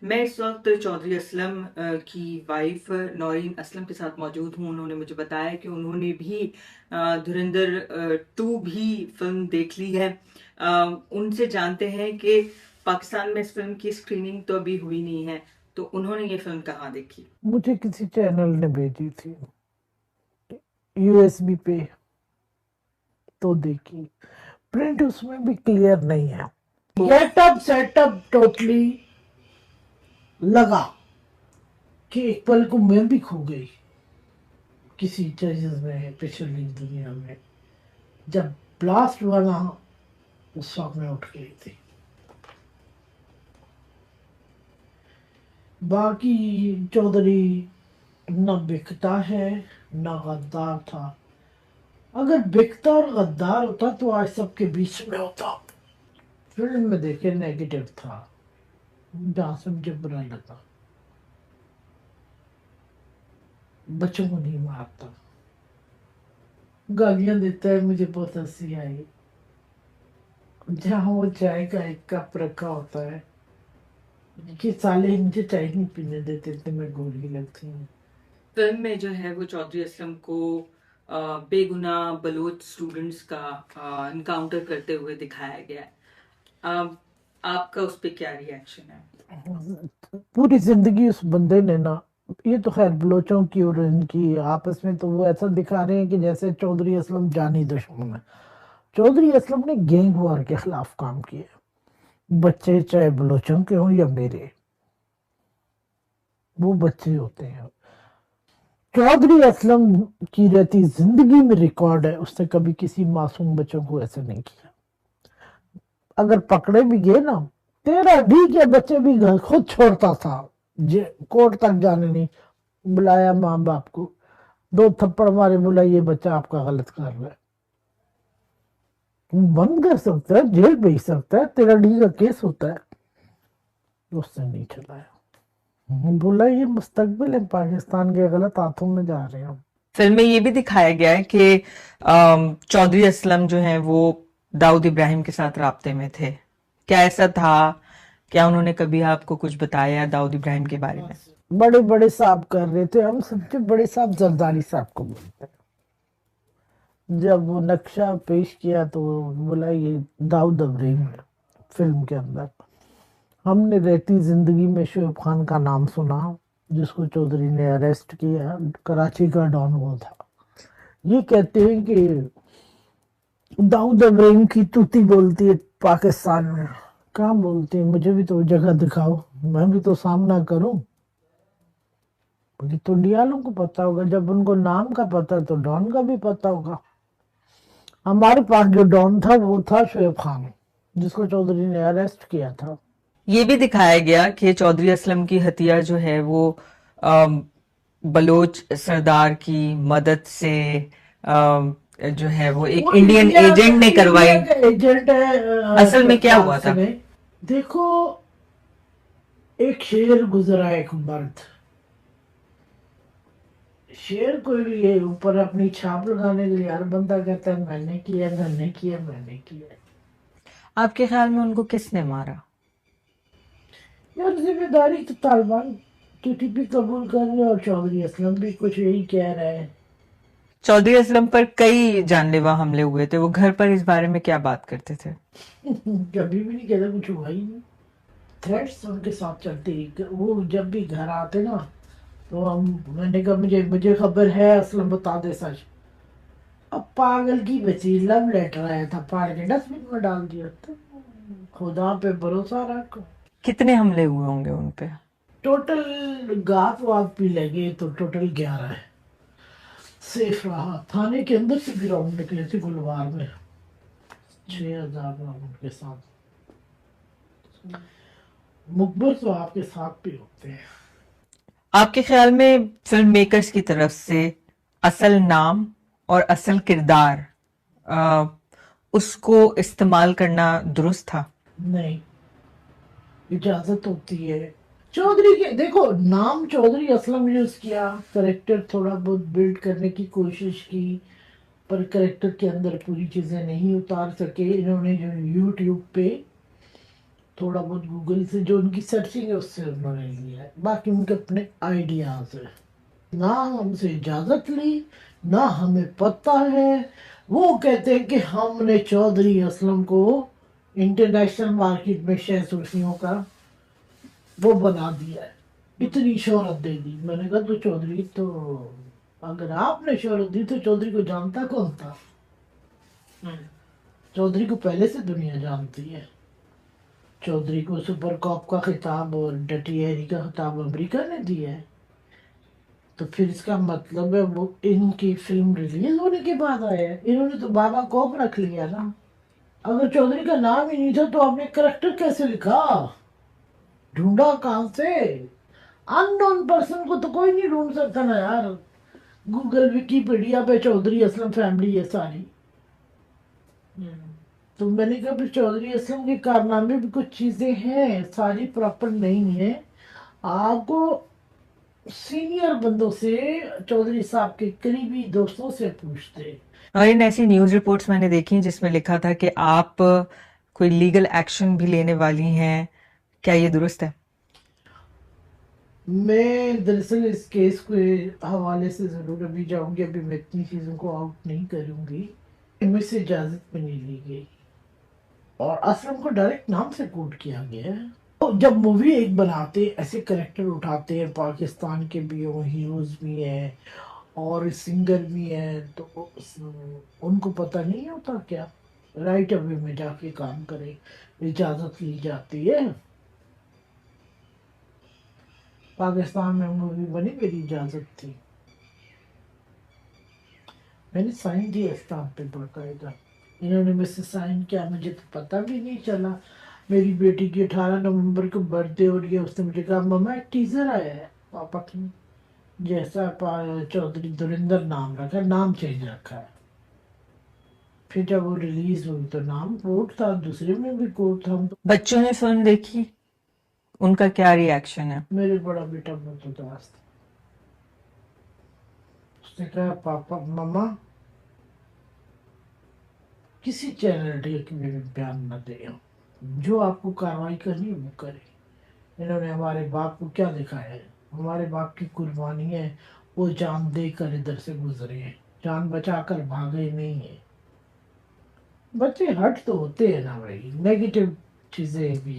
मैं इस वक्त चौधरी असलम की वाइफ नौरीन असलम के साथ मौजूद हूँ। उन्होंने मुझे बताया कि उन्होंने भी धुरंधर 2 भी फिल्म देख ली है। उनसे जानते हैं कि पाकिस्तान में इस फिल्म की स्क्रीनिंग तो अभी हुई नहीं है, तो उन्होंने ये फिल्म कहाँ देखी? मुझे किसी चैनल ने भेजी थी यूएसबी पे, तो देखी। प्रिंट उसमें भी क्लियर नहीं है। गेटअप सेटअप टोटली लगा कि एक पल को मैं भी खो गई किसी चीज में, पिछली दुनिया में। जब ब्लास्ट हुआ ना, उस वक्त मैं उठ गई थी। बाकी चौधरी न बिकता है न गद्दार था। अगर बिकता और गद्दार होता तो आज सबके बीच में होता। फिल्म में देखे नेगेटिव था, जहां से मुझे बुरा लगा। बच्चों को नहीं मारता, गालियां देता है, मुझे बहुत हंसी आई। जहाँ वो चाय का एक कप रखा होता है कि साले मुझे चाय नहीं पीने देते थे, मैं गोली लगती हूँ। फिल्म में जो है वो चौधरी असलम को बेगुनाह बलोच स्टूडेंट्स का इनकाउंटर करते हुए दिखाया गया है। अ, आपका उस पे क्या रिएक्शन है? पूरी जिंदगी उस बंदे ने ना, ये तो खैर बलोचों की और इनकी आपस में तो वो ऐसा दिखा रहे हैं कि जैसे चौधरी असलम जानी दुश्मन है। चौधरी असलम ने गैंग वॉर के खिलाफ काम किया। बच्चे चाहे बलोचों के हों या मेरे, वो बच्चे होते हैं। चौधरी असलम की रहती जिंदगी में रिकॉर्ड है, उसने कभी किसी मासूम बच्चों को ऐसा नहीं किया। अगर पकड़े भी गए ना, तेरा ठीक है, बच्चे भी घर खुद छोड़ता था, कोर्ट तक जाने नहीं। बुलाया माँ बाप को, 2 थप्पड़ मारे, बोला ये बच्चा आपका गलत कर रहा है। तुम बंद कर सकता है, जेल भेज सकता है, तेरा डी का केस होता है। उसने नहीं चलाया। बोला ये मुस्तकबिल है पाकिस्तान के, गलत हाथों में जा रहे हैं। फिल्म में ये भी दिखाया गया है कि चौधरी असलम जो है वो दाऊद इब्राहिम के साथ राब्ते में थे। क्या ऐसा था? क्या उन्होंने कभी आपको कुछ बताया दाऊद इब्राहिम के बारे में? बड़े बड़े साहब कर रहे थे, हम सबसे बड़े साहब जरदारी साहब को बोलते हैं। जब वो नक्शा पेश किया तो बोला ये दाऊद इब्राहिम है फिल्म के अंदर। हमने रहती जिंदगी में शोएब खान का नाम सुना, जिसको चौधरी ने अरेस्ट किया। कराची का डॉन वो था। ये कहते हैं कि दाऊद इब्राहिम की तूती बोलती है पाकिस्तान में। कहाँ बोलती है? मुझे भी तो जगह दिखाओ, मैं भी तो सामना करूं। ये तो डियालों को पता होगा, जब उनको नाम का पता है तो डॉन का भी पता होगा। हमारे पास जो डॉन था वो था शोएब खान, जिसको चौधरी ने अरेस्ट किया था। ये भी दिखाया गया कि चौधरी असलम की हत्या जो है वो अम, बलोच सरदार की मदद से जो है वो एक वो इंडियन एजेंट ने इंडिया करवाई। का एजेंट है। असल में क्या हुआ फ्रांस था? में देखो, एक शेर गुजरा, एक मर्द। शेर को ये ऊपर अपनी छाप लगाने के लिए हर बंदा कहता है मैंने किया, मैंने किया, मैंने किया। आपके ख्याल में उनको किसने मारा? यार जिम्मेदारी तो तालिबान टीटीपी कबूल कर रहे हैं, और चौधरी असलम भी कुछ यही कह रहे हैं। चौधरी असलम पर कई जानलेवा हमले हुए थे, वो घर पर इस बारे में क्या बात करते थे? कभी भी नहीं कहता, कुछ हुआ ही नहीं। थ्रेट्स उनके साथ चलती रही। वो जब भी घर आते ना, तो हम, मैंने कहा मुझे मुझे खबर है, असलम बता दे सच। अब पागल की बची, लव लेटर आया था, फाड़ के डस्टबिन में डाल दिया। तो खुदा पे भरोसा रखो। कितने हमले हुए होंगे उन पे? टोटल गात वात भी लगे तो टोटल 11 है। सेफ रहा, थाने के अंदर से भी राउंड निकले थे गुलवार में, 6,000 राउंड के साथ। मुकबर तो आपके साथ भी होते हैं। आपके ख्याल में फिल्म मेकर्स की तरफ से असल नाम और असल किरदार अ, उसको इस्तेमाल करना दुरुस्त था? नहीं, इजाजत होती है। चौधरी के देखो, नाम चौधरी असलम यूज किया, करेक्टर थोड़ा बहुत बिल्ड करने की कोशिश की, पर करेक्टर के अंदर पूरी चीजें नहीं उतार सके इन्होंने। जो यूट्यूब पे थोड़ा बहुत गूगल से जो उनकी सर्चिंग है उससे उन्होंने लिया है, बाकी उनके अपने आइडियाज है। ना हमसे इजाजत ली, ना हमें पता है। वो कहते हैं कि हमने चौधरी असलम को इंटरनेशनल मार्केट में शेयर सुर्खियों का वो बना दिया है, इतनी शोहरत दे दी। मैंने कहा तो चौधरी तो, अगर आपने शोहरत दी तो चौधरी को जानता कौन था? चौधरी को पहले से दुनिया जानती है। चौधरी को सुपर कॉप का खिताब और डटी हैरी का खिताब अमेरिका ने दिया है, तो फिर इसका मतलब है वो इनकी फिल्म रिलीज होने के बाद आया है। इन्होंने तो बाबा कॉप रख लिया ना। अगर चौधरी का नाम ही नहीं था तो आपने करेक्टर कैसे लिखा? ढूंढा कहाँ से? अननोन पर्सन को तो कोई नहीं ढूंढ सकता ना यार। गूगल विकीपीडिया पे चौधरी असलम फैमिली है सारी। तो मैंने कहा फिर चौधरी असलम के कारनामे भी कुछ चीजें हैं, सारी प्रॉपर नहीं है। आपको सीनियर बंदों से, चौधरी साहब के करीबी दोस्तों से पूछते। और इन ऐसी न्यूज़ रिपोर्ट्स मैंने देखी जिसमें लिखा था कि आप कोई लीगल एक्शन भी लेने वाली हैं, क्या ये दुरुस्त है? मैं दरअसल इस केस के हवाले से जरूर अभी जाऊंगी, अभी मैं इतनी चीजों को आउट नहीं करूंगी। इनमें से इजाजत भी नहीं ली गई और असलम को डायरेक्ट नाम से कोट किया गया है। तो जब मूवी एक बनाते ऐसे करेक्टर उठाते हैं, पाकिस्तान के भी हो, हीरोज भी हैं और सिंगर भी हैं, तो उनको पता नहीं होता क्या? राइट अवे में जाके काम करें, इजाजत ली जाती है। पाकिस्तान में मूवी बनी, मेरी इजाजत थी, मैंने साइन दिया स्टाम्प पे बाकायदा। इन्होंने मुझसे साइन किया, मुझे तो पता भी नहीं चला। मेरी बेटी की 18 नवंबर को बर्थडे हो रही है, उसने मुझे कहा मम्मा एक टीजर आया है पापा की, जैसा चौधरी धुरिंदर नाम रखा, नाम चेंज रखा है। फिर जब वो रिलीज हुई तो नाम कोट था, दूसरे में भी कोट था। तो बच्चों ने फिल्म देखी, उनका क्या रिएक्शन है? मेरे बड़ा बेटा बहुत उदास था। उसने कहा पापा मम्मा किसी चैनल टेक में बयान न दे, जो आपको कार्रवाई करनी है वो करे। इन्होंने हमारे बाप को क्या दिखाया है? हमारे बाप की कुर्बानी है, वो जान देकर इधर से गुजरे हैं, जान बचाकर भागे नहीं है। बच्चे हट तो होते हैं ना भाई, नेगेटिव चीजें भी